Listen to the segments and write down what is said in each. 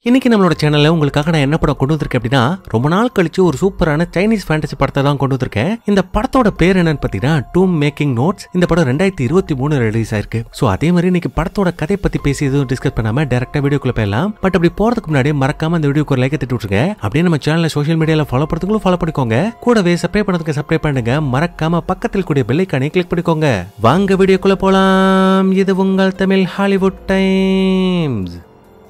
இன்னைக்கு நம்மளோட சேனல்ல உங்களுக்காக நான் என்ன படம் கொண்டு வந்திருக்கேன் அப்படின்னா, ரொம்ப நாள் கழிச்சு ஒரு சூப்பரான சைனீஸ் ஃபேண்டசி படத்தை தான் கொண்டு வந்திருக்கேன். இந்த படத்தோட பேர் என்னன்னு பாத்தீங்கன்னா டூம் மேக்கிங் நோட்ஸ். இந்த படம் 2023 ரிலீஸ் ஆயிருக்கு. சோ அதே மாதிரி இன்னைக்கு படத்தோட கதை பத்தி பேசி எதுவும் டிஸ்கஸ் பண்ணாம டைரக்டா வீடியோக்குள்ள போயிடலாம். பட் அப்படி போறதுக்கு முன்னாடி மறக்காம இந்த வீடியோக்கு ஒரு லைக் தட்டி விட்டுருங்க. அப்படியே நம்ம சேனல்ல சோஷியல் மீடியால ஃபாலோ பண்ணுறதுங்களும் ஃபாலோ பண்ணிக்கோங்க. கூடவே சப்ஸ்கிரைப் பண்ணதுக்கு சப்ஸ்கிரைப் பண்ணுங்க. மறக்காம பக்கத்தில் கூடிய பெல் ஐகானை கிளிக் பண்ணிக்கோங்க. வாங்க வீடியோக்குள்ள போலாம். இது உங்கள் தமிழ் ஹாலிவுட் டைம்ஸ்.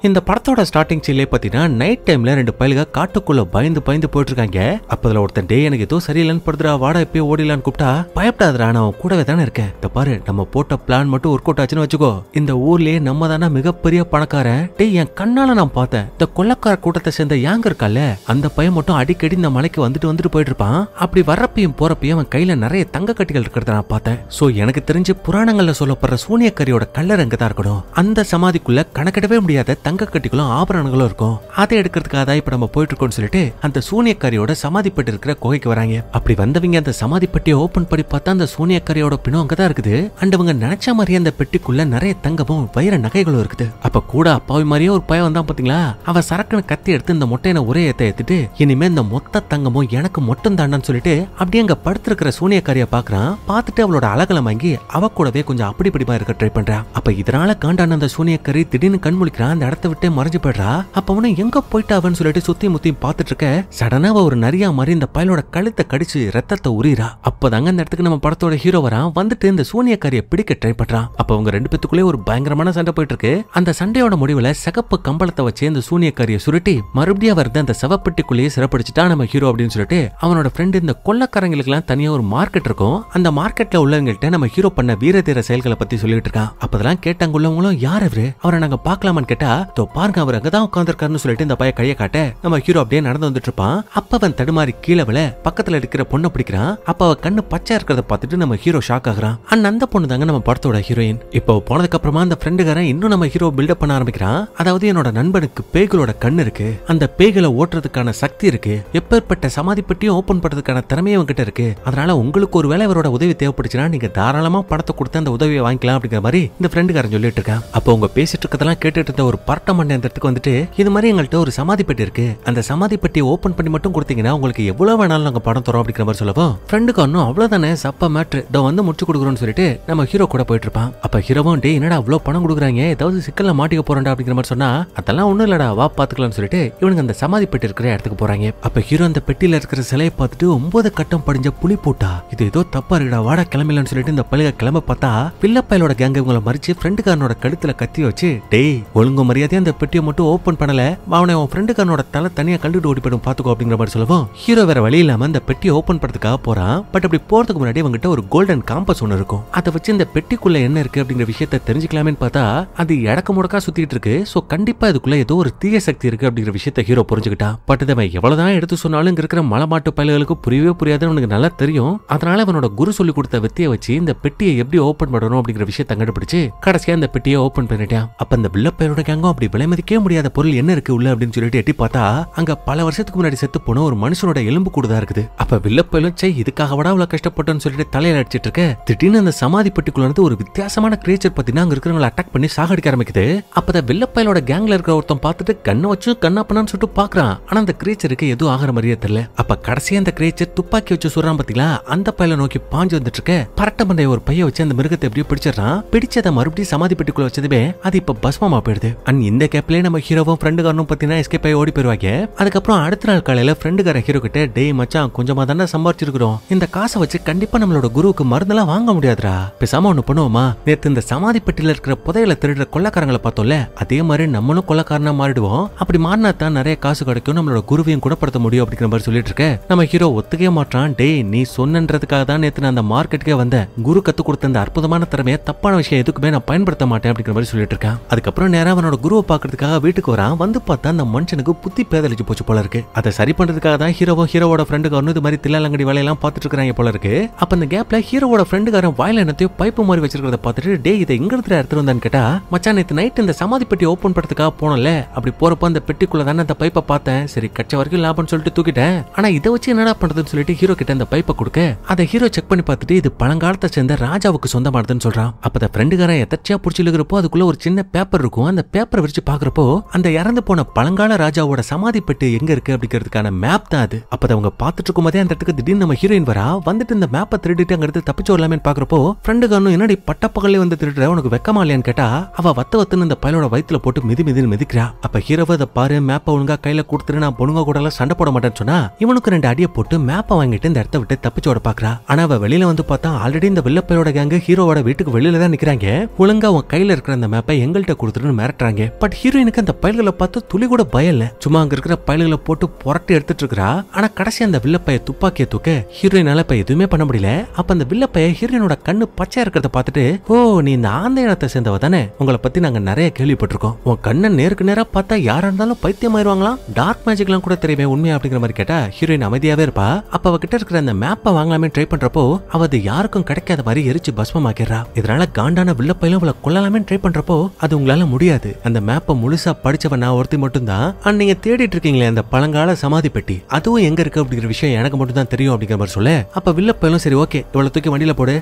இந்த படத்தோட ஸ்டார்டிங் சீன்லே பாத்தீங்கன்னா நைட் டைம்ல ரெண்டு பயலுக காட்டுக்குள்ள பயந்து போயிட்டு இருக்காங்க. அப்பதுல ஒருத்தன் டே எனக்கு ஏதோ சரியில்லைன்னு படுத்துறா, வாடா இப்பயே ஓடிலான்னு கூப்பிட்டா, பயப்படாதடா நான் கூடவே தானே இருக்கேன், இந்த பாரு நம்ம போட்ட பிளான் மட்டும் ஒர்க் அவுட் ஆச்சுன்னு வச்சுக்கோ, இந்த ஊர்லயே நம்ம தானே மிகப்பெரிய பணக்காரன். டே என் கண்ணால நான் பார்த்தேன், இந்த கொள்ளக்கார கூட்டத்தை சேர்ந்த யாங்க இருக்கால அந்த பையன் மட்டும் அடிக்கடி இந்த மலைக்கு வந்துட்டு போயிட்டு இருப்பான். அப்படி வர்றப்பையும் போறப்பையும் அவன் கையில நிறைய தங்க கட்டிகள் இருக்கிறத நான் பார்த்தேன். சோ எனக்கு தெரிஞ்சு புராணங்கள்ல சொல்லப்படுற சூனியக்காரியோட கல்லறை அங்கதான் இருக்கணும். அந்த சமாதிக்குள்ள கணக்கிடவே முடியாத தங்க கட்டிகளும் ஆபரணங்களும் இருக்கும். அதை எடுக்கிறதுக்காக தான் இப்ப நம்ம போயிட்டு இருக்கோம்னு சொல்லிட்டு அந்த சூனியக்காரியோட சமாதிப்பட்டு இருக்கிற குகைக்கு வராங்க. அப்படி வந்தவங்க அந்த சமாதிப்பட்டியை ஓபன் பண்ணி பார்த்தா அந்த சூனியக்காரியோட பிணம் அங்கதான் இருக்குது. அண்டவங்க நினைச்ச மாதிரி அந்த பெட்டிக்குள்ள நிறைய தங்கமும் வைர நகைகளும் இருக்குது. அப்ப கூட அப்பாவி மாதிரியே ஒரு பையன் வந்தான் பாத்தீங்களா, அவன் சரக்குன்னு கத்தி எடுத்து இந்த மொட்டையின ஒரே ஏத்திட்டு இனிமே இந்த மொத்த தங்கமும் எனக்கு மட்டும் தாண்டான்னு சொல்லிட்டு அப்படியே அங்க படுத்திருக்கிற சூனியக்காரியை பாக்குறான். பார்த்துட்டு அவளோட அழகலை வாங்கி அவ கூடவே கொஞ்சம் அப்படி இப்படிமா இருக்க ட்ரை பண்றான். அப்ப இதனால காண்டான அந்த சூனியக்காரி திடீர்னு கண் முழிக்கிறான். அந்த இடத்த விட்டு மறைஞ்சு போயிடுறா. அப்ப அவனு எங்க போயிட்டாவன்னு சொல்லிட்டு சுத்தி முத்தி பாத்துட்டு இருக்க சடனா ஒரு நரியா மாதிரி இந்த பயலோட கழுத்தை கடிச்சு ரத்தத்தை உரிறா. அப்பதாங்க அந்த இடத்துக்கு நம்ம படத்தோட ஹீரோ வரான். வந்துட்டு இந்த சூனியக்காரியை பிடிக்க ட்ரை பண்றான். அப்ப அவங்க ரெண்டு பேத்துக்குள்ளே ஒரு பயங்கரமான சண்டை போயிட்டு இருக்கு. அந்த சண்டையோட முடிவுல சிகப்பு கம்பளத்தை வச்சு இந்த சூனியக்காரியை சுருட்டி மறுபடியும் வருது அந்த சவப்பெட்டிக்குள்ளேயே சிறப்பிடிச்சுட்டா நம்ம ஹீரோ அப்படின்னு சொல்லிட்டு அவனோட ஃப்ரெண்ட் இந்த கொள்ளக்காரங்களுக்கு எல்லாம் தனியா ஒரு மார்க்கெட் இருக்கும். அந்த மார்க்கெட்ல உள்ளவங்கள்ட்ட நம்ம ஹீரோ பண்ண வீரதீர செயல்களை பத்தி சொல்லிட்டு இருக்கான். அப்பதெல்லாம் கேட்டாங்க உள்ளவங்களும் யார் அவரு, அவரை நாங்க பாக்கலாமான்னு கேட்டா, பாருங்க அவர் அங்கதான் உட்கார்ந்துருக்காருன்னு சொல்லிட்டு இந்த பையன் கையை காட்ட நம்ம ஹீரோ அப்படியே நடந்து வந்துட்டு இருப்பான். அப்ப அவன் தடுமாறி கீழே விழ பக்கத்துல இருக்கிற பொண்ணை பிடிக்கிறான். அப்ப அவ கண்ணு பச்சை இருக்கிறத பார்த்துட்டு நம்ம ஹீரோ ஷாக் ஆகுறான். அந்த பொண்ணு தாங்க நம்ம படத்தோட ஹீரோயின். இப்போ போனதுக்கு அப்புறமா அந்த ஃப்ரெண்டுக்காரன் இன்னும் நம்ம ஹீரோ பில்டப் பண்ண ஆரம்பிக்கிறான். அதாவது என்னோட நண்பனுக்கு பேய்களோட கண்ணு இருக்கு, அந்த பேய்களை ஓட்டுறதுக்கான சக்தி இருக்கு, எப்பேற்பட்ட சமாதிப்பட்டியும் ஓபன் பண்றதுக்கான திறமையும் அவங்கிட்ட இருக்கு. அதனால உங்களுக்கு ஒரு வேளை இவரோட உதவி தேவைப்படுச்சுன்னா நீங்க தாராளமா படத்தை கொடுத்து அந்த உதவியை வாங்கிக்கலாம் அப்படிங்கிற மாதிரி இந்த ஃப்ரெண்டுக்காரன் சொல்லிட்டு இருக்கான். அப்போ உங்க பேசிட்டு இருக்கதெல்லாம் கேட்டுட்டு இருந்த ஒரு பரட்டமண்ட இடத்துக்கு வந்துட்டு இது மாதிரி எங்கள்கிட்ட ஒரு சமாதி பெட்டி இருக்கு, அந்த சமாதி பெட்டியை ஓபன் பண்ணி மட்டும் கொடுத்தீங்கன்னா உங்களுக்கு எவ்வளவு வேணாலும் நாங்க படம் தரோம் அப்படிங்கிற மாதிரி சொல்லவும் ஃப்ரெண்டுக்கு ஒன்னும் அவ்வளவுதானே சப்ப மேட்ரு இதோ வந்து முடிச்சு கொடுக்குறோம்னு சொல்லிட்டு நம்ம ஹீரோ கூட போயிட்டு இருப்பான். அப்ப ஹீரோவும் டே என்னடா அவ்வளவு பணம் கொடுக்குறாங்க, ஏதாவது சிக்கல்ல மாட்டிக்க போறா அப்படிங்கிற மாதிரி சொன்னா, அதெல்லாம் ஒண்ணும் இல்லடா வா பாத்துக்கலாம்னு சொல்லிட்டு இவனுங்க அந்த சமாதி பெட்டி இருக்கிற இடத்துக்கு போறாங்க. அப்ப ஹீரோ அந்த பெட்டியில இருக்கிற சிலையை பார்த்துட்டு 9 கட்டம் படிஞ்ச புலி போட்டா இது ஏதோ தப்பா இருக்குடா வாடா கிளம்பலான்னு சொல்லிட்டு இந்த பள்ளிக கிளம்ப பார்த்தா பிள்ளப்பயலோட கேங்க இவங்களை மறிச்சு ஃப்ரெண்டுக்காரனோட கழுத்துல கத்தி வச்சு டேய் ஒழுங்கு மரியாதையா அந்த பெட்டியை மட்டும் ஓபன் பண்ணல, அவனை உன் ஃப்ரெண்டுக்காரனோட தலை தனியா கண்டுட்டு ஓடி போயிடும் பாத்துக்கோ அப்படிங்கிற மாதிரி சொல்லவும் ஹீரோ வேற வழி இல்லாம அந்த பெட்டியை ஓபன் பண்றதுக்காக போறான். பட் அப்படி போறதுக்கு முன்னாடி அவங்ககிட்ட ஒரு கோல்டன் காம்பஸ் ஒன்னு இருக்கும். அதை வச்சு இந்த பெட்டிக்குள்ள என்ன இருக்கு அப்படிங்கிற விஷயத்தை தெரிஞ்சுக்கலாமேன்னு பார்த்தா அது இடக்க முடக்கா சுத்திட்டு இருக்கு. சோ கண்டிப்பா இதுக்குள்ள ஏதோ ஒரு தீய சக்தி இருக்கு அப்படிங்கிற விஷயத்தை ஹீரோ புரிஞ்சுக்கிட்டான். பட் இதை எவ்வளவுதான் எடுத்து சொன்னாலும் இங்க இருக்கிற மலமாட்டு பயல்களுக்கு புரியவே புரியாதுன்னு அவனுக்கு நல்லா தெரியும். அதனால அவனோட குரு சொல்லி கொடுத்த வித்தியை வச்சு இந்த பெட்டியை எப்படி ஓபன் பண்ணணும் அப்படிங்கிற விஷயத்தை கண்டுபிடிச்சு கடைசியா இந்த பெட்டியை ஓபன் பண்ணிட்டான். அப்ப இந்த பிள்ளப்பயலோட கேங்கும் அப்படி விலைமதிக்கவே முடியாத பொருள் என்ன இருக்கு உள்ள அப்படின்னு சொல்லிட்டு எட்டி பார்த்தா அங்க பல வருஷத்துக்கு முன்னாடி செத்து போன ஒரு மனுஷனோட எலும்பு கூடுதா இருக்குது. அப்ப வில்லப்பயலும் சை இதுக்காக விட அவ்வளவு கஷ்டப்பட்டோன்னு சொல்லிட்டு தலையில அடிச்சிட்டு இருக்க திடீர்னு அந்த சமாதி பெட்டிக்குள்ள இருந்து ஒரு வித்தியாசமான கிரியேச்சர் பத்தினா அங்க இருக்கிறவங்களை அட்டாக் பண்ணி சாகடிக்க ஆரம்பிக்குது. அப்பதான் வில்லப்பயலோட கேங்ல இருக்கிற ஒருத்தன் பார்த்துட்டு கண்ணை வச்சு கண்ணாப்பண்ணான்னு சொல்லிட்டு பாக்குறான். ஆனா அந்த கிரியேச்சருக்கு எதுவும் ஆகிற மாதிரியே தெரியல. அப்ப கடைசியா அந்த கிரியேச்சர் துப்பாக்கி வச்சு சுடுறான் பாத்தீங்களா, அந்த பையலை நோக்கி பாஞ்சு வந்துட்டு இருக்க பரட்ட மண்டைய ஒரு பைய வச்சு அந்த மிருகத்தை எப்படியோ பிடிச்சிடறான். பிடிச்சதை மறுபடியும் சமாதி பெட்டிக்குள்ள வச்சதுமே அது இப்ப பஸ்மமா போயிடுது. அண்ட் இந்த கேப்லயே நம்ம ஹீரோவும் ஃப்ரெண்டுக்காரனும் பத்தினா எஸ்கேப் ஆகி ஓடி போயிருவாங்க. அதுக்கப்புறம் அடுத்த நாள் காலையில ஃப்ரெண்டுக்கார ஹீரோ கிட்ட டேய் மச்சான் கொஞ்சமா தானே சம்பாரிச்சிருக்கிறோம், இந்த காசை வச்சு கண்டிப்பா நம்மளோட குருவுக்கு மருந்தெல்லாம் வாங்க முடியாதுடா, பேசாம ஒண்ணு பண்ணுவோமா, நேத்து இந்த சமாதி பெட்டியில இருக்கிற புதையல திருடுற கொள்ளக்காரங்களை பார்த்தோம்ல அதே மாதிரி நம்மளும் கொள்ளக்காரனா மாறிடுவோம், அப்படி மாறினா தான் நிறைய காசு கிடைக்கும், நம்மளோட குருவையும் குணப்படுத்த முடியும் அப்படிங்கிற மாதிரி சொல்லிட்டு இருக்க நம்ம ஹீரோ ஒத்துக்கவே மாட்டான். டேய் நீ சொன்னன்றதுக்காக தான் நேத்து நான் அந்த மார்க்கெட்டுக்கே வந்தேன், குரு கத்து கொடுத்த அந்த அற்புதமான திறமையை தப்பான விஷயம் எதுக்குமே நான் பயன்படுத்த மாட்டேன் அப்படிங்கிற மாதிரி சொல்லிட்டு இருக்கான். அதுக்கப்புறம் நேரா அவனோட குருவை பாக்குறதுக்காக வீட்டுக்கு வரான். வந்து பார்த்தா அந்த மனுஷனுக்கு புத்தி பேதலிச்சு போச்சு போல இருக்கு. அதை சரி பண்றதுக்காக தான் ஹீரோவோட ஃப்ரெண்டுக்காரனும் இது மாதிரி தில்லாலங்கடி வேலையெல்லாம் பார்த்துட்டு இருக்காங்க போல இருக்கு. அப்ப அந்த கேப்ல ஹீரோவோட ஃப்ரெண்டுக்காரன் வாயில என்னத்தையோ பைப்பு மாதிரி வச்சிருக்கிறத பார்த்துட்டு டே இதை எங்க இடத்துல எடுத்துட்டு வந்தான்னு கேட்டா, மச்சான் நேத்து நைட் இந்த சமாதி பெட்டி ஓபன் பண்றதுக்காக போனல, அப்படி போறப்ப அந்த பெட்டிக்குள்ள தானே அந்த பைப்பை பார்த்தேன், சரி கச்ச வரைக்கும் லாபம்னு சொல்லிட்டு தூக்கிட்டேன், ஆனா இதை வச்சு என்னடா பண்றதுன்னு சொல்லிட்டு ஹீரோ கிட்ட அந்த பைப்பை கொடுக்க அதை ஹீரோ செக் பண்ணி பார்த்துட்டு இது பழங்காலத்தை சேர்ந்த ராஜாவுக்கு சொந்தமானதுன்னு சொல்றான். அப்ப அந்த ஃப்ரெண்டுக்காரன் எதர்ச்சியா புடிச்சு இழுக்கிறப்போ அதுக்குள்ள ஒரு சின்ன பேப்பர் இருக்கும். அந்த பேப்பரை விரிச்சு பாக்குறப்போ அந்த இறந்து போன பழங்கால ராஜாவோட சமாதி பெட்டு எங்க இருக்கு அப்படிங்கிறதுக்கான மேப் தான் அது. அப்ப அவங்க பாத்துட்டு இருக்கும் போதே அந்த இடத்துக்கு திடீர்னு நம்ம ஹீரோயின் வரா. வந்துட்டு இந்த மேப்பை திருடிட்டு அங்க எடுத்து தப்பிச்சு வரலாமே பாக்குறப்போ ஃப்ரெண்டு காரணம் என்னடி பட்டப்பகலே வந்து திருடுற, உனக்கு வெக்கமா இல்லையான்னு கேட்டா அவ வத்துன்னு இந்த பயலோட வயித்துல போட்டு மிதின்னு மிதிக்கிறா. அப்ப ஹீரோவை அதை பாரு, மேப்பை ஒழுங்கா கையில கொடுத்துட்டு நான் பொண்ணுங்க கூட எல்லாம் சண்டை போட மாட்டேன்னு சொன்னா இவனுக்கு 2 அடியை போட்டு மேப்பை வாங்கிட்டு இந்த இடத்த விட்டு தப்பிச்சு ஓட பாக்குறா. ஆனா அவ வெளியில வந்து பார்த்தா ஆல்ரெடி இந்த வில்லப்பையோட கேங்கு ஹீரோவோட வீட்டுக்கு வெளியில தான் நிக்கிறாங்க. ஒழுங்கா உன் கையில இருக்கிற அந்த மேப்பை எங்கள்கிட்ட கொடுத்துட்டு மிரட்டுறாங்க. பட் ஹீரோயினுக்கு அந்த பயல்களை பார்த்து துளி கூட பயம் இல்ல. சும்மா அங்க இருக்கிற பயல்களை போட்டு புரட்டி எடுத்துட்டு இருக்கா. ஆனா கடைசி அந்த வில்லப்பைய துப்பாக்கிய தூக்க ஹீரோயினால இப்ப எதுவுமே பண்ண முடியல. அப்ப அந்த வில்லப்பைய ஹீரோயினோட கண்ணு பச்சையா இருக்கிறத பார்த்துட்டு, ஓ நீ இந்த ஆந்த இனத்தை சேர்ந்தவ தானே, உங்களை பத்தி நாங்க நிறைய கேள்விப்பட்டிருக்கோம். உன் கண்ணை நேருக்கு நேரா பார்த்தா யாரா இருந்தாலும் பைத்தியம் ஆயிருவாங்களாம், டார்க் மேஜிக் எல்லாம் கூட தெரியுமே உண்மையா அப்படிங்கிற மாதிரி கேட்டா ஹீரோயின் அமைதியாவே இருப்பா. அப்ப அவகிட்ட இருக்கிற அந்த மேப்பை வாங்கலாமே ட்ரை பண்றப்போ அவ அது யாருக்கும் கிடைக்காத மாதிரி எரிச்சு பஸ்மமாக்கிறா. இதனால காண்டான வில்லப்பையிலும் அவளை கொல்லலாமே ட்ரை பண்றப்போ அது உங்களால முடியாது. அந்த மேப்பை முழுசா படிச்சவன் நான் ஒருத்தி மட்டும் தான். நீங்க தேடிட்டு இருக்கீங்களே அந்த பழங்கால சமாதி பெட்டி, அதுவும் எங்க இருக்கு அப்படிங்கிற விஷயம் எனக்கு மட்டும் தான் தெரியும் அப்படிங்கிற மாதிரி சொல்ல, அப்ப வில்லப்பையிலும் சரி ஓகே இவளை தூக்கி வண்டியில போடு,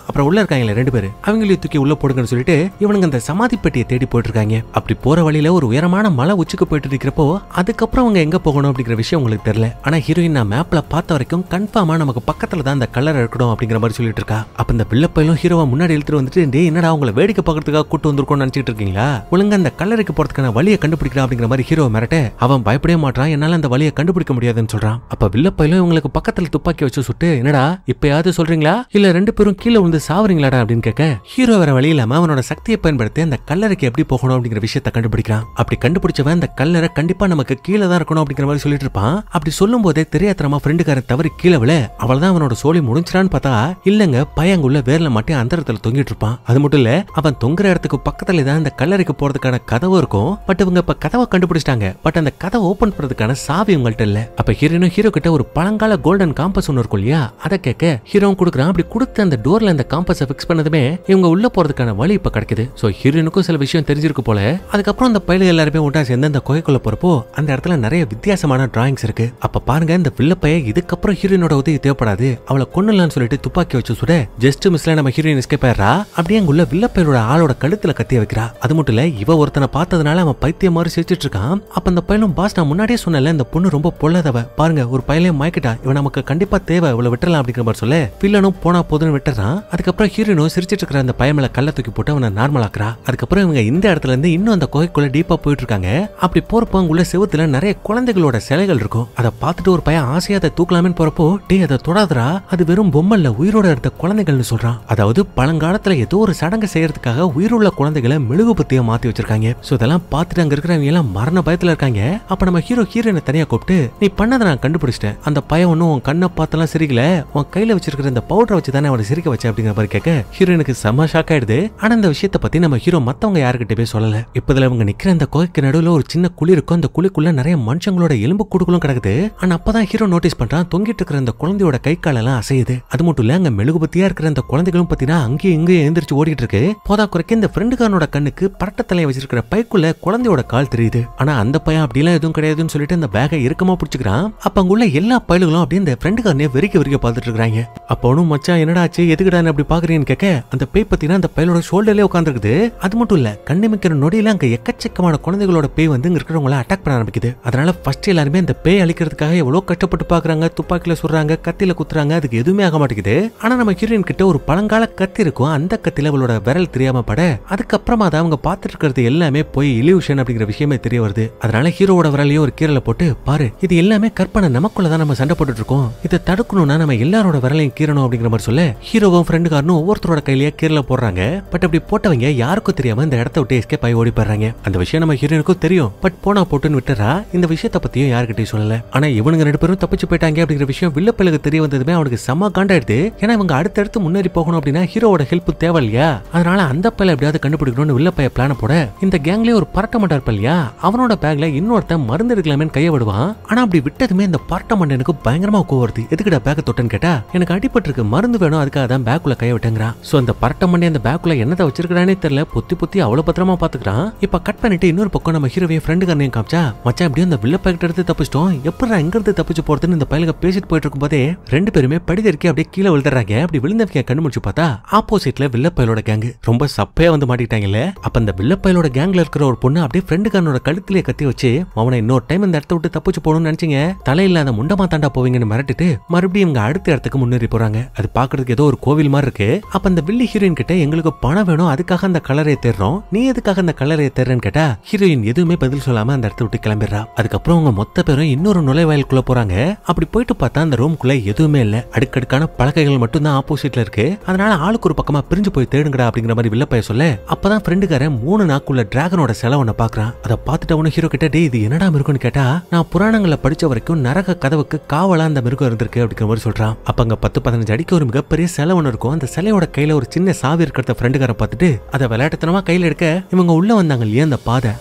அப்புறம் உள்ள இருக்காங்களே 2 பேரு அவங்களையும் தூக்கி உள்ள போடுங்கன்னு சொல்லிட்டு இவனுங்க அந்த சமாதி பெட்டியை தேடி போயிட்டு இருக்காங்க. அப்படி போற வழியில ஒரு உயரமான மலை உச்சிக்கு போயிட்டு இருக்கிறப்போ அதுக்கப்புறம் அவங்க எங்க போகணும் அப்படிங்கிற விஷயம் உங்களுக்கு தெரியல. ஆனா ஹீரோயின் நான் மேப்ல பார்த்த வரைக்கும் கன்ஃபார்மா நமக்கு பக்கத்துல தான் அந்த கலர் இருக்கணும் அப்படிங்கிற மாதிரி சொல்லிட்டு இருக்கா. அப்ப இந்த வில்லப்பையிலும் ஹீரோவா முன்னாடி இழுத்துட்டு வந்துட்டு, டேய் என்னடா உங்களை வேடிக்கை பார்க்கறதுக்காக கூட்டு வந்திருக்கோம்னு நினைச்சிட்டு இருக்கீங்களா, ஒழுங்கா அந்த கல்லறைக்கு போறதுக்கான வழியை கண்டுபிடிக்கிறா அப்படிங்கிற மாதிரி ஹீரோ மிரட்ட அவன் பயப்படவே மாட்டான். என்னால அந்த வழியை கண்டுபிடிக்க முடியாதுன்னு சொல்றான். அப்ப வில்லப்பையிலும் இவங்களுக்கு பக்கத்துல துப்பாக்கி வச்சு சுட்டு, என்னடா இப்பயாவது சொல்றீங்களா இல்ல 2 பேரும் கீழே விழுந்து சாவறீங்களாடா அப்படின்னு கேட்க ஹீரோ வேற வழி இல்லாம அவனோட சக்தியை பயன்படுத்தி அந்த கல்லறைக்கு எப்படி போகணும் அப்படிங்கிற விஷயத்தை கண்டுபிடிக்கிறான். அப்படி கண்டுபிடிச்சவன் அந்த கல்லறை கண்டிப்பா நமக்கு கீழே தான் இருக்கணும் அப்படிங்கிற மாதிரி சொல்லிட்டு இருப்பான். அப்படி சொல்லும் போதே தெரியாதரமா ஃப்ரெண்டுக்காரன் தவறி கீழே விழ அவள்தான் அவனோட சோழி முடிஞ்சிரான்னு பார்த்தா இல்லங்க பையங்குள்ள வேர்ல மாட்டி அந்த இடத்துல தொங்கிட்டு இருப்பான். அது மட்டும் இல்ல அவன் தொங்குற இடத்துக்கு பக்கத்துல தான் இந்த கல்லறைக்கு போறதுக்கான கதவு இருக்கும். பட் இவங்க இப்ப கதவை கண்டுபிடிச்சிட்டாங்க. பட் அந்த கதவை ஓபன் பண்றதுக்கான சாவி உங்கள்ட்ட இல்ல. அப்ப ஹீரோ கிட்ட ஒரு பழங்கால கோல்டன் காம்பஸ் ஒன்னு இருக்கும் இல்லையா, அதை கேட்க ஹீரோ கொடுக்குறான். அப்படி கொடுத்து அந்த டோர்ல அந்த காம்பஸை பிக்ஸ் பண்ணதுமே இவங்க உள்ள போறதுக்கான வழி இப்ப கிடைக்குது. சோ ஹீரோனுக்கும் சில விஷயம் தெரிஞ்சிருக்கு போல. அதுக்கப்புறம் அந்த பையல் எல்லாருமே ஒன்றா சேர்ந்து அந்த குகைக்குள்ள போறப்போ அந்த இடத்துல நிறைய வித்தியாசமான டிராயிங்ஸ் இருக்கு. அப்ப பாருங்க இந்த வில்லப்பைய இதுக்கப்புறம் ஹீரோயினோட உதவி தேவைப்படாது, அவளை கொன்னலாம்னு சொல்லிட்டு துப்பாக்கி வச்சு சுட ஜஸ்ட் மிஸ்ல நம்ம ஹீரோயின் எஸ்கேப் ஆயிடுறா. அப்படியே அங்க உள்ள வில்லப்பையோட ஆளோட கழுத்துல கத்திய வைக்கிறா. அது மட்டும் இல்ல இவ ஒருத்தனை பார்த்ததுனால அவன் பைத்தியம் மாதிரி சிரிச்சிட்டு இருக்கான். அப்ப அந்த பையனும் பாஸ் நான் முன்னாடியே சொன்னல இந்த பொண்ணு ரொம்ப பொல்லாதவ, பாருங்க ஒரு பையனையும் மயக்கிட்டா, இவன் நமக்கு கண்டிப்பா தேவை, இவளை விட்டுறலாம் அப்படிங்கிற மாதிரி சொல்ல வில்லனும் போனா போதுன்னு விட்டுறான். அதுக்கப்புறம் ஹீரோயினும் சிரிச்சிட்டு இருக்கிற அந்த பையன் மேல கல்ல தூக்கி போட்டு அவனை நார்மல் ஆக்குறா. அதுக்கப்புறம் இவங்க இந்த இடத்துல இருந்து இன்னும் அந்த குகைக்குள்ள டீப்பா போயிட்டு இருக்காங்க. அப்படி போறப்போ அங்குள்ள செவுத்துல நிறைய குழந்தைகளோட சிலைகள் இருக்கும். அதை பார்த்துட்டு ஒரு பையன் ஆசையா அதை தூக்கலாமேன்னு போறப்போ டே அதை தொடாதரா, அது வெறும் பொம்மல்ல உயிரோட இருந்த குழந்தைகள்னு சொல்றான். அதாவது பழங்காலத்துல ஏதோ ஒரு சடங்கு செய்யறதுக்காக உயிருள்ள குழந்தைகளை மெழுகுபத்தியா மாத்தி வச்சிருக்காங்க. சோ இதெல்லாம் பார்த்துட்டு அங்க இருக்கிறவங்க எல்லாம் மரண பயத்துல இருக்காங்க. அப்ப நம்ம ஹீரோயினை தனியா கூப்பிட்டு நீ பண்ணதை நான் கண்டுபிடிச்சிட்டேன், அந்த பையன் ஒன்னும் உன் கண்ணை பார்த்தெல்லாம் சிரிக்கல, உன் கையில வச்சிருக்கிற இந்த பவுடரை வச்சு தானே அவனை சிரிக்க வச்ச அப்படிங்கிற மாதிரி கேட்க ஹீரோயினுக்கு செம்ம ஷாக் ஆயிடுது. ஆனா இந்த விஷயத்தை பத்தி நம்ம ஹீரோ மத்தவங்க யாருக்கிட்ட போய் சொல்லல. இப்பதுல அவங்க நிக்கிற அந்த கோகைக்கு நடுவுல ஒரு சின்ன குழி இருக்கும். அந்த குழிக்குள்ள நிறைய மனுஷங்களோட எலும்பு கூடுகளும் கிடக்குது. ஆனா அப்பதான் ஹீரோ நோட்டீஸ் பண்றான் தொங்கிட்டு இருக்கிற அந்த குழந்தையோட கை கால் எல்லாம் அசையுது. அது மட்டும் இல்ல அங்க மெழுகுபத்தியா இருக்கிற அந்த குழந்தைகளும் பத்தினா அங்கேயும் இங்கேயும் எழுந்திரிச்சு ஓடிட்டு இருக்கு. போதா குறைக்க இந்த ஃப்ரெண்டுக்காரனோட கண்ணுக்கு பரட்ட தலையை வச்சிருக்கிற பைக்குள்ள குழந்தையோட கால் தெரியுது. ஆனா அந்த பையன் அப்படிலாம் எதுவும் கிடையாதுன்னு சொல்லிட்டு அந்த பேகை இறுக்கமா பிடிச்சுக்கிறான். அப்ப அங்குள்ள எல்லா பயல்களும் அப்படியே இந்த ஃப்ரெண்டுக்காரனே வெறிக்க பார்த்துட்டு இருக்காங்க. அப்ப அவனும் மச்சான் என்னடா ஆச்சு எதுக்குடான்னு அப்படி பாக்குறீங்கன்னு கேட்க அந்த பேய் பத்தினா அந்த பயலோட ஷோல்டர்லயே உட்காந்துருக்குது. அது மட்டும் இல்ல கண்ணிமிக்கிற நொடியில அங்க எக்கச்சக்கமான குழந்தைகளோட பேய் வந்து இங்க இருக்கிறவங்கள அட்டாக் பண்ண ஆரம்பிக்குது. அதனால ஃபர்ஸ்ட் எல்லாருமே அந்த பேய் அழிக்கிறதுக்காக எவ்வளவு கஷ்டப்பட்டு பாக்குறாங்க, துப்பாக்கில சுடுறாங்க, கத்தில குத்துறாங்க, அதுக்கு எதுவுமே ஆக மாட்டேங்குது. ஆனா நம்ம ஹீரோயின் கிட்ட ஒரு பழங்கால கத்தி இருக்கும். அந்த கத்தில அவளோட விரல் தெரியாம பட அதுக்கப்புறமா தான் அவங்க பார்த்துட்டு இருக்கிறது எல்லாமே போய் இல்யூஷன் அப்படிங்கிற விஷயமே தெரிய வருது. அதனால ஹீரோவோட விரலையும் ஒரு கீரல போட்டு பாரு இது எல்லாமே கற்பனை, நமக்குள்ளதான் நம்ம சண்டை போட்டுட்டு இருக்கோம், இதை தடுக்கணும்னா நம்ம எல்லாரோட விரலையும் கீரணும் அப்படிங்கிற மாதிரி சொல்ல ஹீரோவும் ஃப்ரெண்டுக்காரனும் ஒவ்வொருத்தரோட கையிலேயே கீரல போடுறாங்க. பட் அப்படி போட்டவங்க யாருக்கும் தெரியாம இந்த இடத்த விட்டு எஸ்கேப் ஆகி ஓடி போறாங்க. அந்த விஷயம் நம்ம ஹீரோனுக்கும் தெரியும். பட் போனா போட்டுன்னு விட்டுறா. இந்த விஷயத்தை பத்தியும் யாருக்கிட்டையும் சொல்லல. ஆனா இவனுங்க 2 பேரும் தப்பிச்சு போயிட்டாங்க அப்படிங்கிற விஷயம் வில்லப்பலுக்கு தெரிய வந்ததுமே அவனுக்கு செம்ம காண்டாயிடுது. ஏன்னா இவங்க அடுத்தடுத்து முன்னேறி போகணும் அப்படின்னா ஹீரோவோட ஹெல்ப் தேவை இல்லையா. அதனால அந்த பையல எப்படியாவது கண்டுபிடிக்கணும்னு வில்லப்பைய பிளான போட இந்த கேங்லயே ஒரு பரட்ட மண்டா இருப்ப இல்லையா, அவனோட பேக்ல இன்னொருத்த மருந்து எடுக்கலாமே கைய விடுவான். ஆனா அப்படி விட்டதுமே இந்த பரட்ட மண்டனுக்கு பயங்கரமா கோவம் வருது. எதுக்குடா பேக்க தொட்டன்னு கேட்டா எனக்கு அடிபட்டு இருக்கு, மருந்து வேணும், அதுக்காக தான் பேக்குள்ள கைய விட்டேங்கிறான். சோ அந்த பரட்ட மண்டை அந்த பேக்குள்ள என்னதை வச்சிருக்கானே தெரியல, பொத்தி அவ்வளவு பத்திரமா பாத்துக்கிறான். இப்ப கட் பண்ணிட்டு இன்னொரு பக்கம் நம்ம ஹீரோவையும் ஃப்ரெண்டுக்காரனையும் காமிச்சா மச்சான் எப்படியும் அந்த வில்ல பேக்கெட் எடுத்து தப்பிச்சிட்டோம், எப்படா எங்க இருந்து தப்பிச்சு போறதுன்னு இந்த பையலுக்கு பேசிட்டு போயிட்டு இருக்கும் போதே 2 பேருமே படிதறிக்கி அப்படியே கீழே விழுந்துறாங்க. அப்படி விழுந்தவங்க கண்ணு முடிச்சு பார்த்தா ஆப்போசிட்ல வில்ல பயலோட கேங் ரொம்ப சப்பையா வந்து மாட்டிட்டாங்கல்ல. அப்ப அந்த வில்ல பயலோட கேங் கேங்ல இருக்கிற ஒரு பொண்ணு அப்படியே ஃப்ரெண்டுக்காரனோட கழுத்திலே கத்தி வச்சு அவனை இன்னொரு டைம் இந்த இடத்த விட்டு தப்பிச்சு போகணும்னு நினைச்சீங்க, தலையில்லாத முண்டமா தாண்டா போவீங்கன்னு மிரட்டிட்டு மறுபடியும் இவங்க அடுத்த இடத்துக்கு முன்னேறி போறாங்க. அது பாக்குறதுக்கு ஏதோ ஒரு கோவில் மாதிரி இருக்கு. அப்ப அந்த வில்லி ஹீரோயின் கிட்ட எங்களுக்கு பணம் வேணும், அதுக்காக அந்த கலரையை தேடுறோம், நீ எதுக்காக அந்த கலரையை தேடுறேன்னு கேட்டா ஹீரோயின் எதுவுமே பதில் சொல்லாம அந்த இடத்த விட்டு கிளம்பிடுறா. அதுக்கப்புறம் அவங்க மொத்த பேரும் இன்னொரு நுழைவாயிலுக்குள்ள போறாங்க. அப்படி போயிட்டு பார்த்தா அந்த ரூம்குள்ள எதுவுமே இல்ல, அடுக்கடுக்கான பலகைகள் மட்டும் தான் ஆப்போசிட்ல இருக்கு. அதனால ஆளுக்கு ஒரு பக்கமா பிரிஞ்சு போய் தேடுங்கடா அப்படிங்கிற மாதிரி வில்லப்பைய சொல்ல, அப்பதான் ஃப்ரெண்டுக்காரன் 3 நாக்குள்ள டிராகனோட செலவனை பாக்குறான். அதை பார்த்துட்டு அவனு ஹீரோ கிட்ட டே இது என்னடா மிருகம்னு கேட்டா, நான் புராணங்களை படிச்ச வரைக்கும் நரக கதவுக்கு காவலா அந்த மிருகம் இருந்திருக்கு அப்படிங்கிற மாதிரி சொல்றான். அப்ப அங்க 10-15 அடிக்கு ஒரு மிகப்பெரிய செலவன் இருக்கும். அந்த சிலையோட கையில ஒரு சின்ன சாவி இருக்கிறத ஃப்ரெண்டுக்காரன் பார்த்துட்டு அதை விளையாட்டுத்தனமா கையில எடுக்க இவங்க உள்ள வந்தாங்க இல்லையா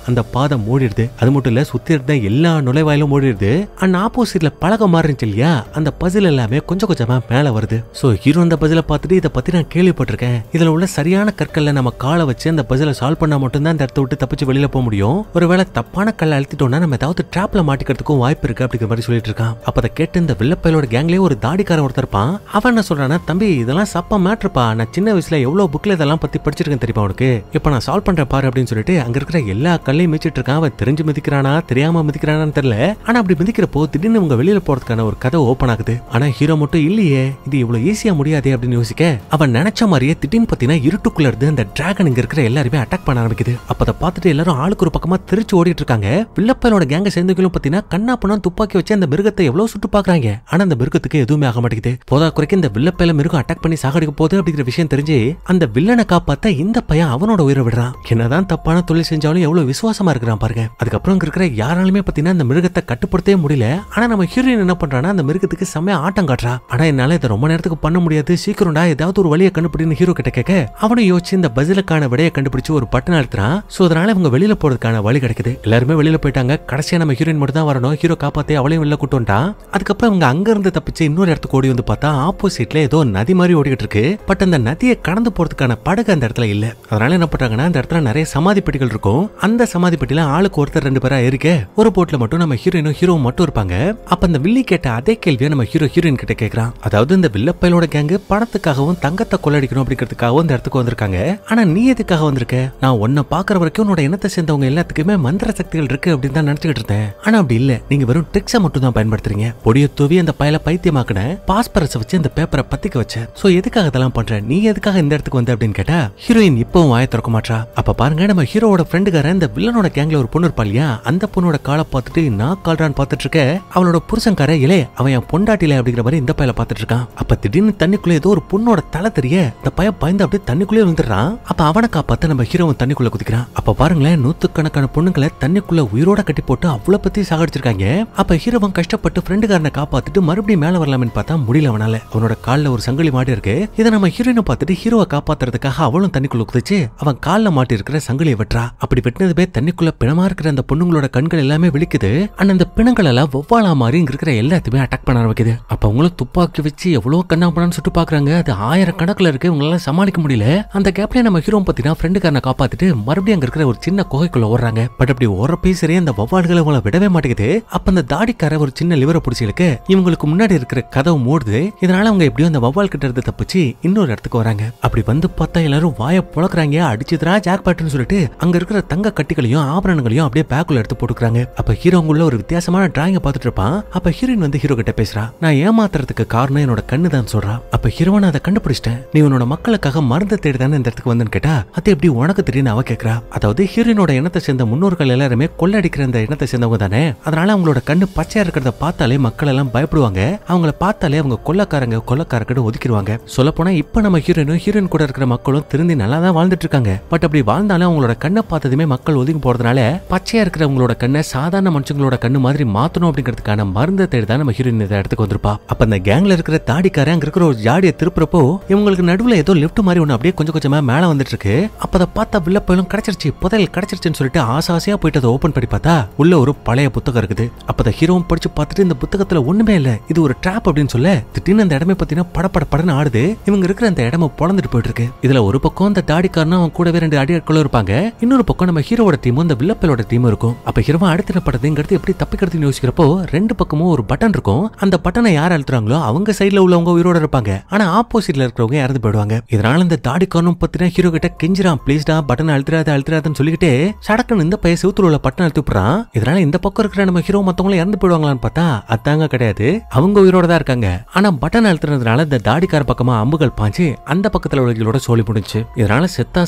அந்த பாதை மூடிடுது. அது மட்டும் இல்ல சுத்தி இருந்த எல்லா நுழைவாயிலும் மூடிடுது. அண்ட் ஆப்போசிட்ல பழக மாதிரி இருந்துச்சு இல்லையா, அந்த பசில் எல்லாமே கொஞ்சம் கொஞ்சமா மேல வருது. சோ ஹீரோ அந்த பசில பார்த்துட்டு இதை பத்தி நான் கேள்விப்பட்டிருக்கேன், இதுல உள்ள சரியான கற்கள்ல நம்ம காலை வச்சு அந்த பசில சால்வ் பண்ணா மட்டும் தான் இந்த இடத்த விட்டு தப்பிச்சு வெளியில போக முடியும். ஒருவேளை தப்பான கல்ல அழுத்திட்டோம்னா நம்ம ஏதாவது டிராப்ல மாட்டிக்கிறதுக்கும் வாய்ப்பு இருக்கு அப்படிங்கிற மாதிரி சொல்லிட்டு இருக்கான். அப்ப அதை கேட்டு இந்த வில்லப்பையோட கேங்லயே ஒரு தாடிக்காரன் ஒருத்தர் இருப்பான். அவன் என்ன சொல்றானா, தம்பி இதெல்லாம் சப்பா மேட்ருப்பா, நான் சின்ன வயசுல எவ்வளவு புக்ல இதெல்லாம் பத்தி படிச்சிருக்கேன் தெரியுமா உனக்கு, இப்ப நான் சால்வ் பண்ற பாரு அப்படின்னு சொல்லிட்டு அங்க இருக்கிற எல்லா கல்லையும் மிதிச்சிட்டு இருக்கான். அவன் தெரிஞ்சு மிதிக்கிறானா தெரியாம மிதிக்கிறானான்னு தெரியல. ஆனா அப்படி மிதிக்கிறப்போ திடீர்னு உங்க வெளியில போறதுக்கான ஒரு கதை ஓபன் ஆகுது. ஆனா ஹீரோ மட்டும் இல்லையே, இது இவ்வளவு ஈஸியா முடியாதே அப்படின்னு யோசிக்க அவன் நினைச்ச மாதிரியே திடீர்னு பாத்தீங்கன்னா இருட்டுக்குள்ள இருந்து அந்த டிராகன் இங்க இருக்கிற எல்லாருமே அட்டாக் பண்ண ஆரம்பிக்குது. அப்ப அதை பார்த்துட்டு எல்லாரும் ஆளுக்கு ஒரு பக்கமா திருச்சி ஓடிட்டு இருக்காங்க. வில்லப்பையோட கேங்க சேர்ந்துகளும் பாத்தீங்கன்னா கண்ணா பணம் துப்பாக்கி வச்சு அந்த மிருகத்தை எவ்வளவு சுட்டு பாக்குறாங்க. ஆனா அந்த மிருகத்துக்கு எதுவுமே ஆக மாட்டேங்குது. போதா குறைக்கு இந்த வில்லப்பையில மிருகம் அட்டாக் பண்ணி சாகடிக்க போகுது அப்படிங்கிற விஷயம் தெரிஞ்சு அந்த வில்லனை காப்பாத்த இந்த பையன் அவனோட உயிரை விடுறான். என்னதான் தப்பான தொழில் செஞ்சாலும் எவ்வளவு விசுவாசமா இருக்கிறான் பாருங்க. அதுக்கப்புறம் இருக்கிற யாராலுமே பாத்தீங்கன்னா அந்த மிருகத்தை கட்டுப்படுத்தவே முடியல. ஆனா நம்ம ஹீரோயின் என்ன பண்றானா, அந்த மிருகத்துக்கு செம்மையா ஆட்டம் காட்டுறா. ஆனா என்னால இதை ரொம்ப நேரத்துக்கு பண்ண முடியாது, சீக்கிரம்டா ஏதாவது ஒரு வழியை கண்டுபிடின்னு ஹீரோ கிட்ட கேட்க அவனும் யோசிச்சு இந்த பசிலுக்கான விடையை கண்டுபிடிச்சு ஒரு பட்டன் அழுத்துறான். சோ அதனால இவங்க வெளியில போறதுக்கான வழி கிடைக்குது. எல்லாருமே வெளியில போயிட்டாங்க. கடைசியா நம்ம ஹீரோயின் மட்டும் தான் வரணும். ஹீரோ காப்பாத்தி அவளையும் வெளில கூட்டு வந்துட்டான். அதுக்கப்புறம் அவங்க அங்க இருந்து தப்பிச்சு இன்னொரு இடத்துக்கு ஓடி வந்து பார்த்தா ஆப்போசிட்ல ஏதோ நதி மாதிரி ஓடிக்கிட்டு இருக்கு. பட் அந்த நதியை கடந்து போறதுக்கான படகு அந்த இடத்துல இல்ல. அதனால என்ன பண்றாங்கன்னா, அந்த இடத்துல நிறைய சமாதி பெட்டிகள் இருக்கும். அந்த சமாதி பெட்டியில ஆளுக்கு ஒருத்தர் 2 பேரா இருக்க ஒரு போட்ல மட்டும் நம்ம ஹீரோயினும் ஹீரோ மட்டும் இருப்பாங்க. அப்ப அந்த வில்லி கேட்ட அதே கேள்வியை நம்ம ஹீரோயின் கிட்ட கேக்குறான். அதாவது இந்த வில்லப்பையலோட கேங்கு பணத்துக்காகவும் தங்கத்தை கொள்ளடிக்கணும் அப்படிங்கிறதுக்காகவும் இந்த இடத்துக்கு வந்திருக்காங்க. ஆனா நீ எதுக்காக வந்திருக்க? நான் உன்னை பாக்குற வரைக்கும் உன்னோட இனத்தை சேர்ந்தவங்க எல்லாத்துக்குமே மந்திர சக்திகள் இருக்கு அப்படின்னு தான் நினைச்சுக்கிட்டு இருந்தேன். ஆனா அப்படி இல்ல, நீங்க வெறும் ட்ரிக்ஸை மட்டும் தான் பயன்படுத்துறீங்க. பொடிய தூவி அந்த பயல பைத்தியமாக்குன, பாஸ்பரஸ் வச்சு அந்த பேப்பரை பத்திக்க வச்ச. சோ எதுக்காக இதெல்லாம் பண்ற? நீ எதுக்காக இந்த இடத்துக்கு வந்த அப்படின்னு கேட்டா ஹீரோயின் இப்பவும் வாயை திறக்க மாட்டா. அப்ப பாருங்க, நம்ம ஹீரோவோட ஃப்ரெண்டுக்காரன் இந்த வில்லனோட கேங்ல ஒரு பொண்ணு இருப்பா இல்லையா, அந்த பொண்ணோட காலை பார்த்துட்டு நான் கால்றான்னு பார்த்துட்டு இருக்க, அவளோட புருஷன்கார இலே அவன் என் பொண்டாட்டில அப்படிங்கிற மாதிரி இந்த பயல பார்த்துட்டு இருக்கான். அப்ப திடீர்னு தண்ணிக்குள்ள ஏதோ ஒரு பொண்ணோட தலை தெரிய இந்த பைய பயந்து அப்படியே தண்ணிக்குள்ளே விழுந்துடுறான். அப்ப அவனை காப்பாத்த நம்ம ஹீரோவும் தண்ணிக்குள்ள குதிக்கிறான். அப்ப பாருங்களேன், 100கணக்கான பொண்ணுங்களை தண்ணிக்குள்ள உயிரோட கட்டி போட்டு அவ்வளவு பத்தி சாகடிச்சிருக்காங்க. அப்ப ஹீரோவன் கஷ்டப்பட்டு ஃப்ரெண்டுக்காரனை காப்பாத்திட்டு மறுபடியும் மேல வரலாம்னு பார்த்தா முடியல அவனால. அவனோட கால்ல ஒரு சங்கிலி மாட்டி இருக்கு. இதை நம்ம ஹீரோயினை பார்த்துட்டு ஹீரோவை காப்பாத்துறதுக்காக அவளும் தண்ணிக்குள்ள குதிச்சு அவன் கால்ல மாட்டி இருக்கிற சங்கிலியை வெட்டுறா. அப்படி வெட்டினதுமே தண்ணிக்குள்ள பிணமா இருக்கிற அந்த பொண்ணுங்களோட கண்கள் எல்லாமே விழிக்குது. அந்த பிணங்கள் எல்லாம் வவ்வாலா மாதிரி இங்க இருக்கிற எல்லாத்தையுமே அட்டாக் பண்ண ஆரம்பிக்குது. அப்ப அவங்களும் துப்பாக்கி வச்சு எவ்வளவு கண்ணாப்பண்ணான்னு சுட்டு பாக்குறாங்க. அது 1000 கணக்குல இருக்கு, இவங்களால சமாளிக்க முடியல. அந்த கேப்ல நம்ம ஹீரோ பாத்தீங்கன்னா ஃப்ரெண்டுக்காரனை காப்பாத்திட்டு மறுபடியும் அங்க இருக்கிற ஒரு சின்ன குகைக்குள்ள ஓடுறாங்க. பட் அப்படி ஓரப்பே சரி அந்த வவ்வால்களை அவங்கள விடவே மாட்டேங்குது. அப்ப அந்த தாடிக்கார ஒரு சின்ன லிவரை பிடிச்சிருக்கு. இவங்களுக்கு முன்னாடி இருக்கிற கதவு மூடுது. இதனால அவங்க எப்படியும் அந்த வவ்வால் கிட்ட இருந்து தப்பிச்சு இன்னொரு இடத்துக்கு வராங்க. அப்படி வந்து பார்த்தா எல்லாரும் வாய புழக்கிறாங்க. அடிச்சுதுரா ஜாக் பாட்டுன்னு சொல்லிட்டு அங்க இருக்கிற தங்க கட்டிகளையும் ஆபரணங்களையும் அப்படியே பேக்குள்ள எடுத்து போட்டுக்கிறாங்க. அப்ப ஹீரோங்குள்ள ஒரு வித்தியாசமான டிராயிங்க பார்த்துட்டு இருப்பான். அப்ப ஹீரோயின் வந்து ஹீரோ கிட்ட பேசுறா. நான் ஏமாத்துறதுக்கு காரணம் என்னோட கண்ணு தான் சொல்றா. அப்ப ஹீரோனை அதை கண்டுபிடிச்சிட்டேன், நீ உன்னோட மக்களுக்காக மருந்து தேடி தானே இந்த இடத்துக்கு வந்து கேட்டா அது எப்படி உனக்கு தெரியும் அவ கேக்குறா. அதாவது ஹீரோயினோட இனத்தை சேர்ந்த முன்னோர்கள் எல்லாருமே கொள்ளடிக்கிற இந்த இனத்தை சேர்ந்தவங்க தானே, அதனால அவங்களோட கண்ணு பச்சையா இருக்கிறத பார்த்தாலே மக்கள் எல்லாம் பயப்படுவாங்க. அவங்கள பார்த்தாலே அவங்க கொள்ளக்காரங்க ஒதுக்கிடுவாங்க. சொல்ல போனா இப்ப நம்ம ஹீரோயின் கூட இருக்கிற மக்களும் திருந்தி நல்லா தான் வாழ்ந்துட்டு இருக்காங்க. பட் அப்படி வாழ்ந்தாலும் அவங்களோட கண்ணை பார்த்ததுமே மக்கள் ஒதுங்கி போறதுனால பச்சையா இருக்கிறவங்களோட கண்ணை சாதாரண மனுஷங்களோட கண்ணு மாதிரி மாத்தணும் அப்படிங்கிறதுக்கான மருந்தை தேடி தான் நம்ம ஹீரோயின் இந்த இடத்துக்கு வந்திருப்பா. அப்ப அந்த கேங்ல இருக்கிற தாடிக்காரன் அங்க இருக்கிற ஒரு ஜாடியை திருப்புறப்போ இவங்களுக்கு நடுவுல ஏதோ லிப்ட் மாதிரி ஒண்ணு அப்படியே கொஞ்சம் கொஞ்சமா மேல வந்துட்டு இருக்கு. அப்ப அதை பார்த்தா வில்லப்பையிலும் கிடைச்சிருச்சு, புதையல் கிடைச்சிருச்சுன்னு சொல்லிட்டு ஆசாசியா போயிட்டு அதை ஓபன் பண்ணி பார்த்தா உள்ள ஒரு பழைய புத்தகம் இருக்குது. அப்ப அந்த ஹீரோவும் படிச்சு பார்த்துட்டு இந்த புத்தகத்துல ஒண்ணுமே இல்ல, இது ஒரு ட்ராப் அப்படின்னு சொல்ல திடீர்னு அந்த இடமே பாத்தீங்கன்னா படன்னு ஆடுது. இவங்க இருக்கிற அந்த இடமும் பொழந்துட்டு போயிட்டு இருக்கு. இதுல ஒரு பக்கம் அந்த தாடிக்காரனும் அவன் கூடவே 2 அடியாட்களும் இருப்பாங்க. இன்னொரு பக்கம் நம்ம ஹீரோவோட டீமும் இந்த வில்லப்பையோட டீமும் இருக்கும். அப்ப ஹீரோவா அடுத்த படத்துங்கிறது எப்படி தப்பிக்கிறதுன்னு யோசிக்கிறப்போ 2 பக்கமும் ஒரு பட்டன் இருக்கும். அந்த பட்டனை யார் அழுத்துறாங்களோ அவங்க சைட்ல உள்ளவங்க உயிரோட இருப்பாங்க. ஆனா ஆப்போசிட்ல இருக்கிறவங்க இறந்து போயிடுவாங்க. இதனால இந்த தாடிக்காரனும் பாத்தீங்கன்னா ஹீரோ கிட்ட கெஞ்சிரான், ப்ளீஸ்டா பட்டன் அழுத்துறாத பண்ணிடாதுன்னு சொல்லிக்கிட்டு சடக்குன்னு இந்த பையன் செவுத்துல உள்ள பட்டன் எடுத்துறான். இதனால இந்த பக்கம் இருக்கிற நம்ம ஹீரோ மத்தவங்களும் இறந்து போயிடுவாங்களான்னு பார்த்தா அதாங்க கிடையாது. அவங்க உயிரோட தான் இருக்காங்க. ஆனா பட்டன் அழுத்துறதுனால இந்த தாடிக்கார பக்கமா அம்புகள் பாஞ்சு அந்த பக்கத்துல உள்ளவங்களோட சோலி முடிஞ்சு. இதனால செத்தா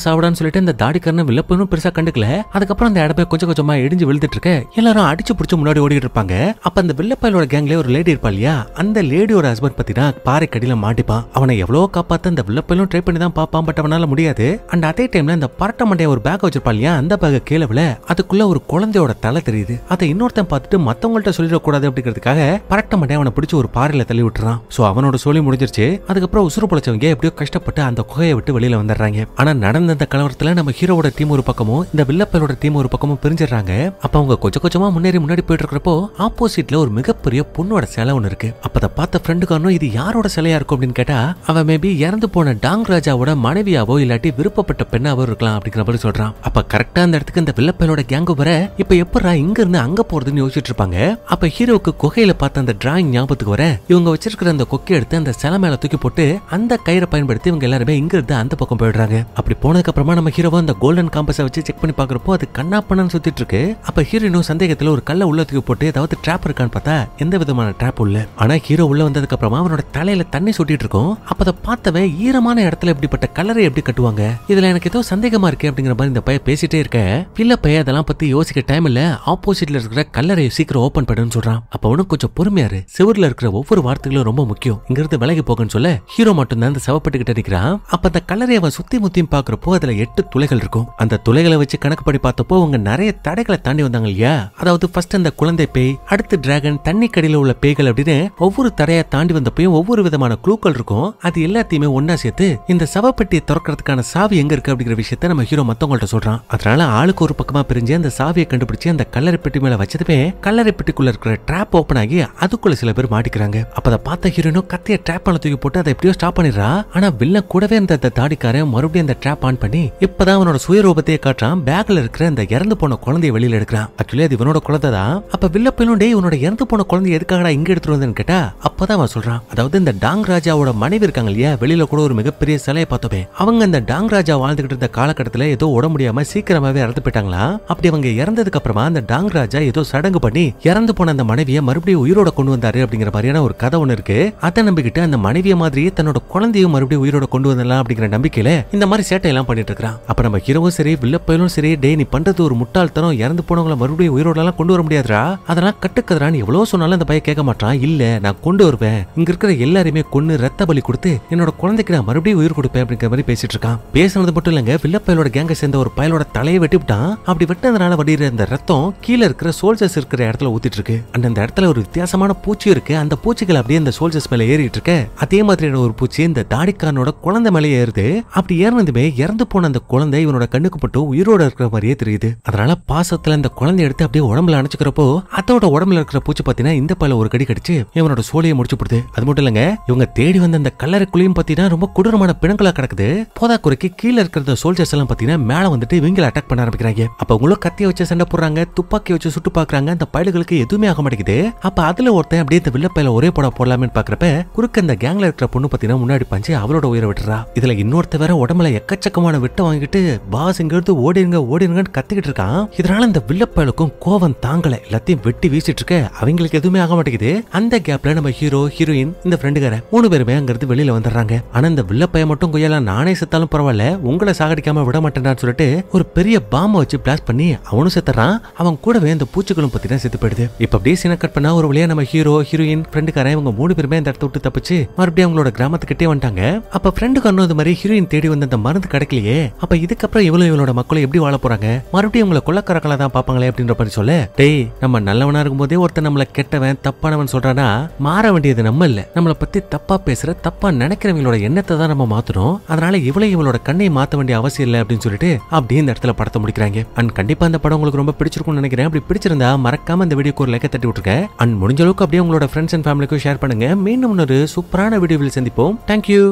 சாவடான்னு சொல்லிட்டு இந்த தாடிக்காரன வில்லப்பனும் பெருசா கண்டுக்கல. அதுக்கப்புறம் அந்த இடமே கொஞ்சம் கொஞ்சமா இடிஞ்சு விழுந்துட்டு இருக்க எல்லாரும் அடிச்சு புடிச்சு முன்னாடி ஓடிட்டு இருப்பாங்க. அப்ப அந்த வில்லப்பையோட கேங்ல ஒரு லேடி இருப்பா இல்லையா, அந்த லேடியோட ஹஸ்பண்ட் பத்தினா பாறை கடியில மாட்டிப்பான். அவனை எவ்வளவு காப்பாத்த அந்த வில்லப்பையும் ட்ரை பண்ணி தான் பாப்பான். பட் அவனால முடியாது. அண்ட் அதே டைம்ல இந்த பரட்ட மண்டைய ஒரு பேக் வச்சிருப்பா இல்லையா, அந்த பேக் கீழே விழ அதுக்குள்ள ஒரு குழந்தையோட தலை தெரியுது. அதை இன்னொருத்தன் பார்த்துட்டு மத்தவங்கள்ட்ட சொல்லிடக்கூடாது அப்படிங்கிறதுக்காக பரட்ட மண்டைய அவனை பிடிச்சு ஒரு பாறையில தள்ளி விட்டுறான். சோ அவனோட சோலி முடிஞ்சிருச்சு. அதுக்கப்புறம் உசுறு பொழைச்சவங்க எப்படியோ கஷ்டப்பட்டு அந்த குகையை விட்டு வெளியில வந்துடுறாங்க. ஆனா நடந்த அந்த கலவரத்துல நம்ம ஹீரோவோட டீம் ஒரு பக்கமும் இந்த வில்லப்பையோட டீம் ஒரு பக்கமும் பிரிஞ்சிடறாங்க. அப்ப அவங்க கொஞ்சம் கொஞ்சமா முன்னாடி போயிட்டு இருக்கிறப்போ ஆப்போசிட்ல ஒரு மிகப்பெரிய பொண்ணோட சிலை ஒண்ணு இருக்கு. அப்ப அதை பார்த்த ஃப்ரெண்டுக்காரனும் இது யாரோட சிலையா இருக்கும் அப்படின்னு கேட்டா அவன் மேபி இறந்து போன டாங் ராஜாவோட மனைவியாவோ இல்லாட்டி விருப்பப்பட்ட பெண்ணாவோ இருக்கலாம் அப்படிங்கிற மாதிரி சொல்றான். அப்ப கரெக்டா அந்த இடத்துக்கு இந்த வில்லப்பையோட கேங்கு வர இப்ப எப்படா இங்க இருந்து அங்க போறதுன்னு யோசிச்சுட்டு இருப்பாங்க. அப்ப ஹீரோக்கு குகையில பார்த்த அந்த டிராயிங் ஞாபகத்துக்கு வர இவங்க வச்சிருக்கிற அந்த கொக்கை எடுத்து அந்த சிலை மேல தூக்கி போட்டு அந்த கயிறை பயன்படுத்தி இவங்க எல்லாருமே இங்க இருந்து அந்த பக்கம் போயிடுறாங்க. அப்படி போனதுக்கு அப்புறமா நம்ம ஹீரோவை அந்த கோல்டன் காம்பஸை வச்சு செக் பண்ணி பாக்குறப்போ அது கண்ணா பண்ணு சுத்திட்டு இருக்கு. அப்ப ஹீரோயினும் சந்தேகத்துல ஒரு கல்ல உள்ள தூக்கி போட்டு ஏதாவது ட்ராப் இருக்கான்னு பார்த்தா எந்த விதமான ட்ராப் இல்ல. ஆனா ஹீரோ உள்ள வந்ததுக்கு அப்புறமா அவனோட தலையில தண்ணி சொட்டிட்டு இருக்கும். அப்ப அதை பார்த்தவன் ஈரமான இடத்துல இப்படிப்பட்ட கலரை எப்படி கட்டுவாங்க, இதுல எனக்கு ஏதோ சந்தேகமா இருக்கு அப்படிங்கிற மாதிரி இந்த பையன் பேசிட்டே இருக்க பிள்ளை பையன் அதெல்லாம் பத்தி யோசிக்க டைம் இல்ல, ஆப்போசிட்ல இருக்கிற கல்லறை சீக்கிரம் ஓபன் பண்ணுன்னு சொல்றான். அப்ப அவனும் கொஞ்சம் பொறுமையாரு, செவர்ல இருக்கிற ஒவ்வொரு வார்த்தைகளும் ரொம்ப முக்கியம், இங்க இருந்து விலகி போகன்னு சொல்ல ஹீரோ மட்டும் தான் அந்த சவப்பட்டுக்கிட்ட நிக்கிறான். அப்ப அந்த கல்லறையை அவன் சுத்தி முத்தியும் பாக்குறப்போ அதுல 8 துளைகள் இருக்கும். அந்த துளைகளை வச்சு கணக்கு படி பார்த்தப்போ அவங்க நிறைய தடைகளை தாண்டி வந்தாங்க இல்லையா. அதாவது ஃபர்ஸ்ட் அந்த குழந்தை பேய், அடுத்து டிராகன், தண்ணி கடியில உள்ள பேய்கள் அப்படின்னு ஒவ்வொரு தடையை தாண்டி வந்தப்பையும் ஒவ்வொரு விதமான க்ளூக்கள் இருக்கும். அது எல்லாத்தையுமே ஒன்னா சேர்த்து இந்த சவப்பெட்டியை திறக்கிறதுக்கான சாவி எங்க இருக்கு அப்படிங்கிற விஷயத்த நம்ம ஹீரோ மத்தவங்கள்ட்ட சொல்றான். அதனால ஆளுக்கு ஒரு பக்கமா பிரிஞ்சு அந்த சாவியை கண்டுபிடிச்சு அந்த கல்லறை பெட்டி மேல வச்சதுமே கல்லறை பெட்டிக்குள்ள இருக்கிற ட்ராப் ஓபன் ஆகி அதுக்குள்ள சில பேர் மாட்டிக்கிறாங்க. அப்ப அதை பார்த்த ஹீரோனும் கத்திய ட்ராப் பண்ண தூக்கி போட்டு அதை எப்படியோ ஸ்டாப் பண்ணிடுறா. ஆனா வில்லன் கூடவே அந்த தாடிக்காரன் மறுபடியும் அந்த ட்ராப் ஆன் பண்ணி இப்பதான் அவனோட சுயரூபத்தையே காட்டுறான். பேக்ல இருக்கிற அந்த இறந்து போன குழந்தைய வெளியில எடுக்கிறான். ஆக்சுவலி அது இவனோட குழந்தை தான். அப்ப வில்லப்பையும் டே இவனோட இறந்து போன குழந்தை எதுக்காகடா இங்க எடுத்துட்டு வந்தேன்னு கேட்டா அப்பதான் அவன் சொல்றான். அதாவது இந்த டாங் ராஜாவோட மனைவி இருக்காங்க இல்லையா, வெளியில கூட ஒரு மிகப்பெரிய சிலையை பார்த்தோமே, அவங்க இந்த டாங் ராஜா வாழ்ந்துகிட்டு இருந்த காலகட்டத்துல ஏதோ உட முடியாம சீக்கிரமாவே இறந்து போயிட்டாங்களா. அப்படி அவங்க இறந்ததுக்கு அப்புறமா அந்த டாங் ராஜா ஏதோ சடங்கு பண்ணி இறந்து போன அந்த மனைவியை மறுபடியும் உயிரோட கொண்டு வந்தாரு அப்படிங்கிற மாதிரியான ஒரு கதை ஒண்ணு இருக்கு. அதை நம்பிக்கிட்டு அந்த மனைவிய மாதிரியே தன்னோட குழந்தையும் மறுபடியும் உயிரோட கொண்டு வந்தலாம் அப்படிங்கிற நம்பிக்கையில இந்த மாதிரி சேட்டை எல்லாம் பண்ணிட்டு இருக்கான். அப்ப நம்ம ஹீரோவும் சரி வில்லப்பையிலும் சரி, டே நீ பண்றது ஒரு முட்டாள்தனம், இறந்து போனவங்களை மறுபடியும் உயிரோட எல்லாம் கொண்டு வர முடியாதுடா, அதெல்லாம் கட்டுக்கதுறான்னு எவ்வளவு சொன்னாலும் அந்த பையன் கேட்க மாட்டான். இல்ல நான் கொண்டு வருவேன், இங்க இருக்கிற எல்லாரையுமே கொன்னு ரத்த பலி கொடுத்து என்னோட குழந்தைக்கு நான் மறுபடியும் உயிர் கொடுப்பேன் அப்படிங்கிற மாதிரி பேசிட்டு இருக்கான். பேசுனது மட்டும் இல்லங்க, வில்லப்பையோட கேங்க சேர்ந்த ஒரு பயலோட தலையை வெட்டி விட்டான். அப்படி வெட்டதுனால வடிகிற அந்த ரத்தம் கீழே இருக்கிற சோல்ஜர்ஸ் இருக்கிற இடத்துல ஊத்திட்டு இருக்கு. அந்த இடத்துல ஒரு வித்தியாசமான பூச்சி இருக்கு. அந்த பூச்சிகள் அப்படியே அந்த சோல்ஜர்ஸ் மேல ஏறிட்டு இருக்கு. அதே மாதிரியான ஒரு பூச்சி இந்த தாடிக்காரனோட குழந்தை மேலே ஏறுது. அப்படி ஏறினதுமே இறந்து போன அந்த குழந்தை இவனோட கண்ணுக்கு மட்டும் உயிரோட இருக்கிற மாதிரியே தெரியுது. அதனால பாசத்துல அந்த குழந்தை எடுத்து அப்படியே உடம்புல அணைச்சுக்கிறப்போ அதோட உடம்புல இருக்கிற பூச்சி பாத்தீங்கன்னா இந்த பையில ஒரு கடி கடிச்சு இவனோட சோலையை முடிச்சு போடுது. அது மட்டும் இல்லங்க, இவங்க தேடி வந்த அந்த கல்லறைக்குள்ளேயும் பாத்தீங்கன்னா ரொம்ப கொடூரமான பிணங்களா கிடக்குது. போதாக்குறைக்கு கீழே இருக்கிற சோல்ஜர்ஸ் எல்லாம் பாத்தீங்கன்னா மேல வந்துட்டு இவங்களை அட்டாக் பண்ண ஆரம்பிக்கிறாங்க. அப்ப அவங்களும் கத்திய வச்சு சண்டை போடுறாங்க, துப்பாக்கி வச்சு சுட்டு பாக்குறாங்க. அந்த பயலுகளுக்கு எதுவுமே ஆக மாட்டேங்குது. அப்ப அதுல ஒருத்தன் அப்படியே இந்த வில்லப்பையில ஒரே போட போடலாமே பாக்குறப்ப குறுக்க அந்த கேங்ல இருக்கிற பொண்ணு பாத்தீங்கன்னா முன்னாடி பஞ்சு அவளோட உயிரை விட்டுறா. இதுல இன்னொருத்த வேற உடம்புல எக்கச்சக்கமான விட்ட வாங்கிட்டு பாஸ் இங்க எடுத்து ஓடிருங்கன்னு கத்திக்கிட்டு இருக்கான். இதனால இந்த வில்லப்பயலுக்கும் கோவம் தாங்கல, எல்லாத்தையும் வெட்டி வீசிட்டு இருக்க அவங்களுக்கு எதுவுமே ஆக மாட்டேங்குது. அந்த கேப்ல நம்ம ஹீரோ, ஹீரோயின், இந்த ஃப்ரெண்டுகார 3 பேருமே அங்கிருந்து வெளியில வந்துடுறாங்க. ஆனா இந்த வில்லப்பைய மட்டும் கொய்யலாம் நானே செத்தாலும் பரவாயில்ல, உங்களை சாகடிக்காம விட மாட்டேன்னு சொல்லிட்டு ஒரு பெரிய பாம்பை வச்சு பிளாஸ்ட் பண்ணி அவனும் செத்துறான். அவன் கூடவே இந்த பூச்சிகளும் பத்தினா செத்து போயிடுது. இப்ப அப்படியே சீனை கட் பண்ணா ஒரு வழியா நம்ம ஹீரோ, ஹீரோயின், ஃப்ரெண்டுக்காரன் இவங்க 3 பேருமே இந்த இடத்த விட்டு தப்பிச்சு மறுபடியும் அவங்களோட கிராமத்துக்கிட்டே வந்துட்டாங்க. அப்ப ஃப்ரெண்டுக்கு அண்ணது மாதிரி ஹீரோயின் தேடி வந்த அந்த மருந்து கிடைக்கலையே. அப்ப இதுக்கப்புறம் இவளோட மக்களும் எப்படி வாழ போறாங்க, மறுபடியும் உங்களை கொள்ளக்காரங்களா தான் பாப்பாங்களே அப்படின்ற மாதிரி சொல்ல, டேய் நம்ம நல்லவனா இருக்கும் போதே ஒருத்தன் நம்மள கெட்டவன் தப்பானவன் சொல்றானா மாற வேண்டியது நம்ம இல்ல, நம்மளை பத்தி தப்பா பேசுற தப்பா நினைக்கிறவங்களோட எண்ணத்தை தான் நம்ம மாத்தணும். அதனால இவளோட கண்ணை மாத்த வேண்டிய அவசியம் இல்லை அப்படின்னு சொல்லிட்டு அப்படியே இந்த இடத்துல படத்தை முடிக்கிறாங்க. அண்ட் கண்டிப்பா இந்த படம் உங்களுக்கு ரொம்ப பிடிச்சிருக்கும்னு நினைக்கிறேன். அப்படி பிடிச்சிருந்தா மறக்காம இந்த வீடியோக்கு ஒரு லைக் தட்டி விட்டுருங்க. அண்ட் முடிஞ்ச அளவுக்கு அப்படியே உங்களோட ஃப்ரெண்ட்ஸ் அண்ட் ஃபேமிலிக்கும் ஷேர் பண்ணுங்க. மீண்டும் ஒரு சூப்பரான வீடியோவில் சந்திப்போம். தேங்க்யூ.